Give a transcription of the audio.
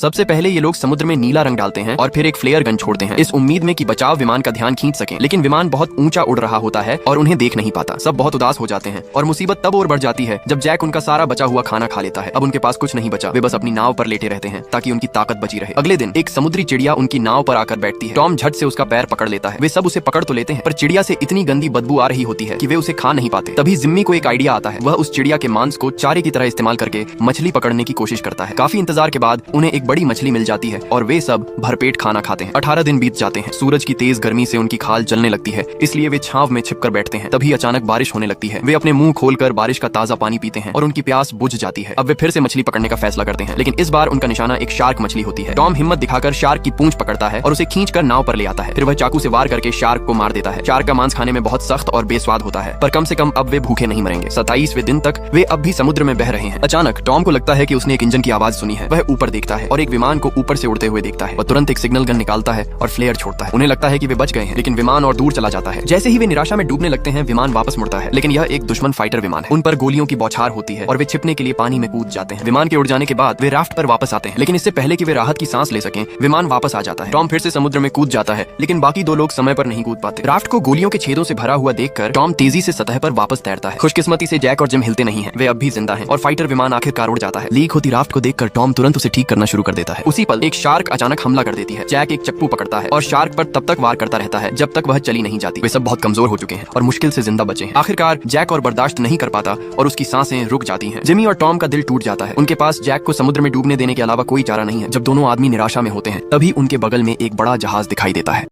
सबसे पहले ये लोग समुद्र में नीला रंग डालते हैं और फिर एक फ्लेयर गन छोड़ते हैं इस उम्मीद में कि बचाव विमान का ध्यान खींच सके, लेकिन विमान बहुत ऊंचा उड़ रहा होता है और उन्हें देख नहीं पाता। सब बहुत उदास हो जाते हैं और मुसीबत तब और बढ़ जाती है जब जैक उनका सारा बचा हुआ खाना खा लेता है। अब उनके पास कुछ नहीं बचा, वे बस अपनी नाव पर लेटे रहते हैं ताकि उनकी ताकत बची रहे। अगले दिन एक समुद्री चिड़िया उनकी नाव पर आकर बैठती है। टॉम झट से उसका पैर पकड़ लेता है। वे सब उसे पकड़ तो लेते हैं पर चिड़िया से इतनी गंदी बदबू आ रही होती है कि वे उसे खा नहीं पाते। तभी जिम्मी को एक आइडिया आता है। वह उस चिड़िया के मांस को चारे की तरह इस्तेमाल करके मछली पकड़ने की कोशिश करता है। काफी इंतजार के बाद उन्हें एक बड़ी मछली मिल जाती है और वे सब भरपेट खाना खाते हैं। 18 दिन बीत जाते हैं। सूरज की तेज गर्मी से उनकी खाल जलने लगती है, इसलिए वे छांव में छिपकर बैठते हैं। तभी अचानक बारिश होने लगती है। वे अपने मुंह खोलकर बारिश का ताजा पानी पीते हैं और उनकी प्यास बुझ जाती है। अब वे फिर से मछली पकड़ने का फैसला करते हैं, लेकिन इस बार उनका निशाना एक शार्क मछली होती है। टॉम हिम्मत दिखाकर शार्क की पूंछ पकड़ता है और उसे खींचकर नाव पर ले आता है। फिर वह चाकू से वार करके शार्क को मार देता है। शार्क का मांस खाने में बहुत सख्त और बेस्वाद होता है, पर कम से कम अब वे भूखे नहीं मरेंगे। 27वें दिन तक वे अब भी समुद्र में बह रहे हैं। अचानक टॉम को लगता है कि उसने एक इंजन की आवाज सुनी है। वह ऊपर देखता है और एक विमान को ऊपर से उड़ते हुए देखता है। वह तुरंत एक सिग्नल गन निकालता है और फ्लेयर छोड़ता है। उन्हें लगता है कि वे बच गए हैं, लेकिन विमान और दूर चला जाता है। जैसे ही वे निराशा में डूबने लगते हैं, विमान वापस मुड़ता है, लेकिन यह एक दुश्मन फाइटर विमान है। उन पर गोलियों की बौछार होती है और वे छिपने के लिए पानी में कूद जाते हैं। विमान के उड़ जाने के बाद वे राफ्ट पर वापस आते हैं, लेकिन इससे पहले कि वे राहत की सांस ले सकें, विमान वापस आ जाता है। टॉम फिर से समुद्र में कूद जाता है, लेकिन बाकी दो लोग समय पर नहीं कूद पाते। राफ्ट को गोलियों के छेदों से भरा हुआ देखकर टॉम तेजी से सतह पर वापस तैरता है। खुशकिस्मती से जैक और जिम हिलते नहीं हैं, वे अब भी जिंदा हैं और फाइटर विमान आखिरकार उड़ जाता है। लीक होती राफ्ट को देखकर टॉम तुरंत उसे ठीक करना शुरू कर देता है। उसी पल एक शार्क अचानक हमला कर देती है। जैक एक चप्पू पकड़ता है और शार्क पर तब तक वार करता रहता है जब तक वह चली नहीं जाती। वे सब बहुत कमजोर हो चुके हैं और मुश्किल से जिंदा बचे हैं। आखिरकार जैक और बर्दाश्त नहीं कर पाता और उसकी सांसें रुक जाती हैं। जिमी और टॉम का दिल टूट जाता है। उनके पास जैक को समुद्र में डूबने देने के अलावा कोई चारा नहीं है। जब दोनों आदमी निराशा में होते हैं, तभी उनके बगल में एक बड़ा जहाज दिखाई देता है।